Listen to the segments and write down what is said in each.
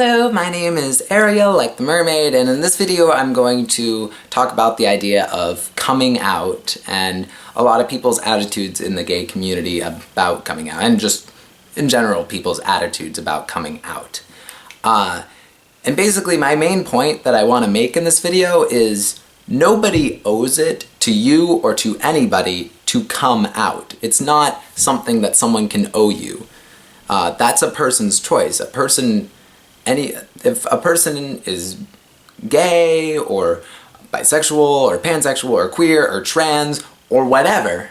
Hello, my name is Ariel, like the mermaid, and in this video I'm going to talk about the idea of coming out and a lot of people's attitudes in the gay community about coming out, and just in general people's attitudes about coming out. And basically my main point that I want to make in this video is nobody owes it to you or to anybody to come out. It's not something that someone can owe you. That's a person's choice. If a person is gay or bisexual or pansexual or queer or trans or whatever,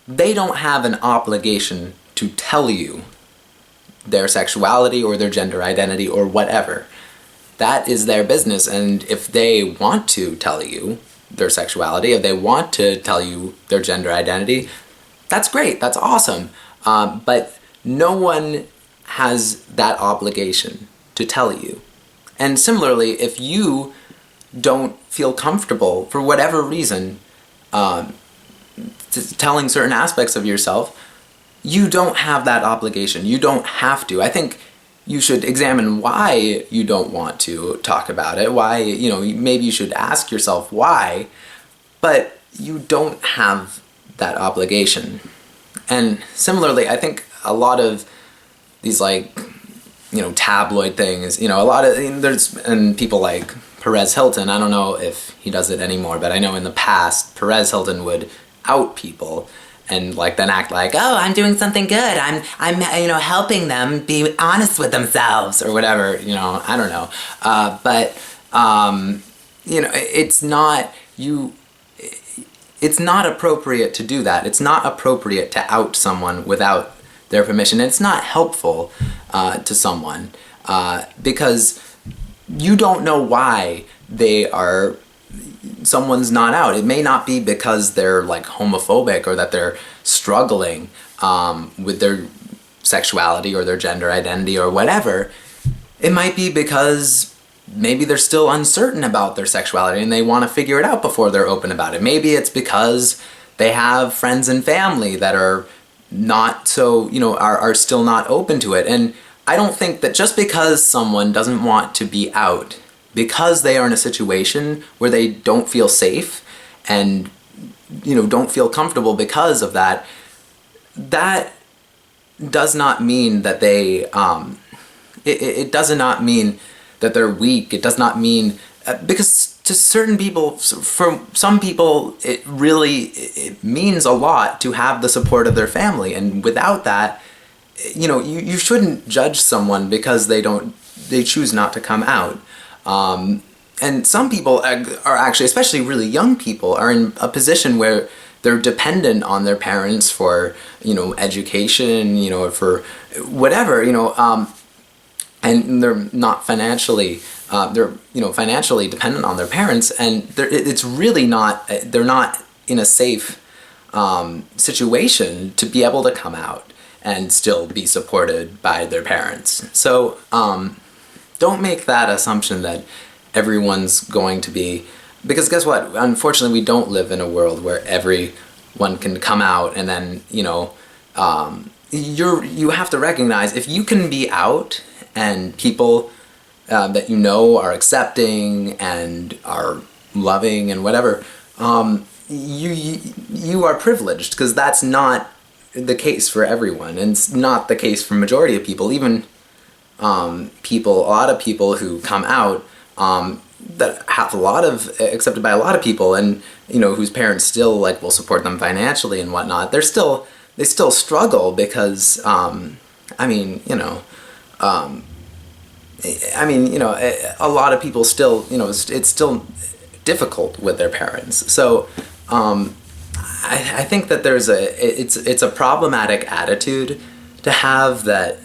they don't have an obligation to tell you their sexuality or their gender identity or whatever. That is their business, and if they want to tell you their sexuality, if they want to tell you their gender identity, that's great, that's awesome. But no one has that obligation to tell you. And similarly, if you don't feel comfortable for whatever reason telling certain aspects of yourself, you don't have that obligation. You don't have to. I think you should examine why you don't want to talk about it, why, maybe you should ask yourself why, but you don't have that obligation. And similarly, I think a lot of these tabloid things, and people like Perez Hilton, I don't know if he does it anymore, but I know in the past Perez Hilton would out people and then act like, oh, I'm doing something good, I'm helping them be honest with themselves or whatever, I don't know. It's not appropriate to do that. It's not appropriate to out someone without their permission. It's not helpful to someone because you don't know why someone's not out. It may not be because they're homophobic or that they're struggling with their sexuality or their gender identity or whatever. It might be because maybe they're still uncertain about their sexuality and they want to figure it out before they're open about it. Maybe it's because they have friends and family that are not so, are still not open to it. And I don't think that just because someone doesn't want to be out, because they are in a situation where they don't feel safe and, don't feel comfortable because of that, that does not mean that they, it does not mean that they're weak. It does not mean, because to certain people, for some people, it means a lot to have the support of their family, and without that, you shouldn't judge someone because they choose not to come out. And some people are actually, especially really young people, are in a position where they're dependent on their parents for, education, for whatever, and they're not financially, financially dependent on their parents, and it's really not, they're not in a safe situation to be able to come out and still be supported by their parents. So don't make that assumption that everyone's going to be, because guess what? Unfortunately, we don't live in a world where everyone can come out, and then, you have to recognize if you can be out and people that are accepting and are loving and whatever, you are privileged, because that's not the case for everyone, and it's not the case for majority of people. Even a lot of people who come out that have accepted by a lot of people, and whose parents still will support them financially and whatnot, they still struggle because a lot of people still, it's still difficult with their parents. So I think that it's a problematic attitude to have, that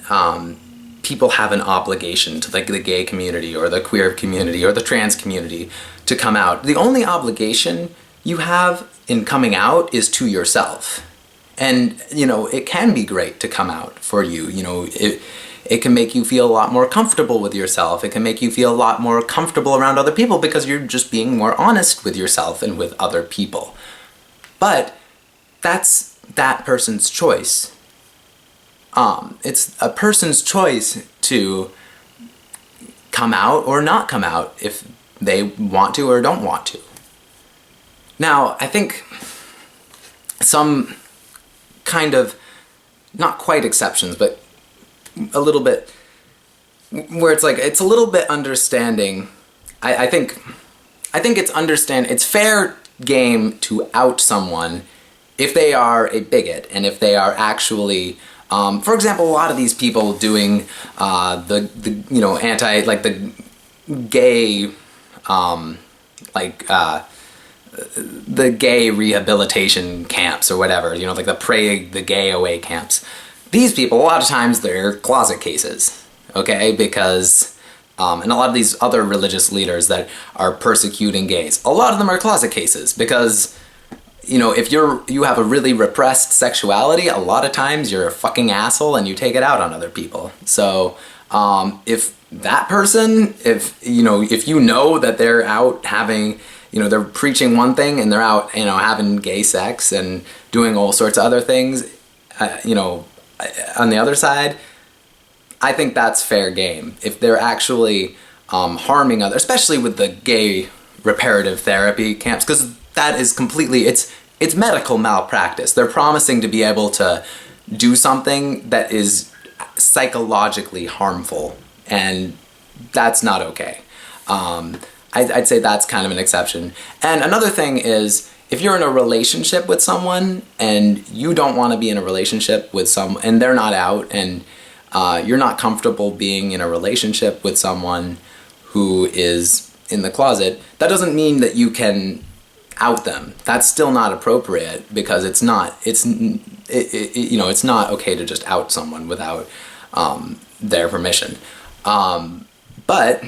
people have an obligation to the gay community or the queer community or the trans community to come out. The only obligation you have in coming out is to yourself. And, it can be great to come out for you. It can make you feel a lot more comfortable with yourself. It can make you feel a lot more comfortable around other people because you're just being more honest with yourself and with other people. But that's that person's choice. It's a person's choice to come out or not come out if they want to or don't want to. Now, I think some kind of, not quite exceptions, but a little bit, where it's like, it's a little bit understanding. I think it's fair game to out someone if they are a bigot and if they are actually, for example, a lot of these people doing the gay, the gay rehabilitation camps or whatever, like the Pray the Gay Away camps. These people, a lot of times, they're closet cases, okay? Because, and a lot of these other religious leaders that are persecuting gays, a lot of them are closet cases because, if you have a really repressed sexuality, a lot of times you're a fucking asshole and you take it out on other people. So, if that person, if you know that they're out having, they're preaching one thing and they're out, having gay sex and doing all sorts of other things, on the other side, I think that's fair game. If they're actually harming others, especially with the gay reparative therapy camps, because that is completely, it's medical malpractice. They're promising to be able to do something that is psychologically harmful, and that's not okay. I'd say that's kind of an exception. And another thing is, if you're in a relationship with someone and you don't want to be in a relationship with someone, and they're not out, and you're not comfortable being in a relationship with someone who is in the closet, that doesn't mean that you can out them. That's still not appropriate, because it's not okay to just out someone without their permission. But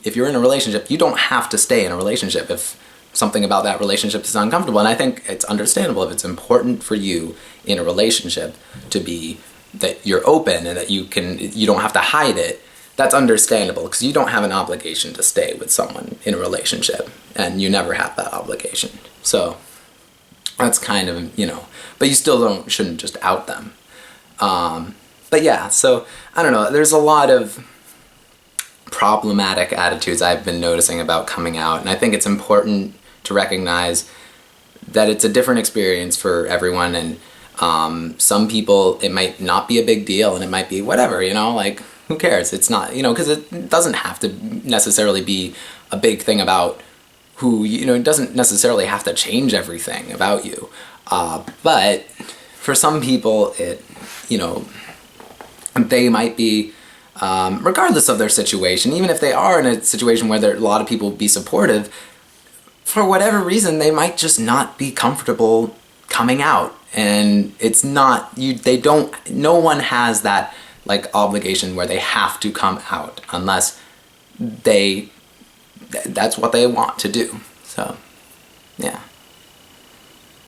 if you're in a relationship, you don't have to stay in a relationship if something about that relationship is uncomfortable. And I think it's understandable if it's important for you in a relationship to be that you're open and that you don't have to hide it. That's understandable, because you don't have an obligation to stay with someone in a relationship, and you never have that obligation. So that's kind of, but you still shouldn't just out them. But yeah, so I don't know, there's a lot of problematic attitudes I've been noticing about coming out, and I think it's important to recognize that it's a different experience for everyone, and some people it might not be a big deal, and it might be whatever, who cares? It's not, because it doesn't have to necessarily be a big thing about who, it doesn't necessarily have to change everything about you. But for some people, it, they might be, regardless of their situation, even if they are in a situation where a lot of people would be supportive, for whatever reason, they might just not be comfortable coming out. And it's not, no one has that obligation where they have to come out unless that's what they want to do. So, yeah.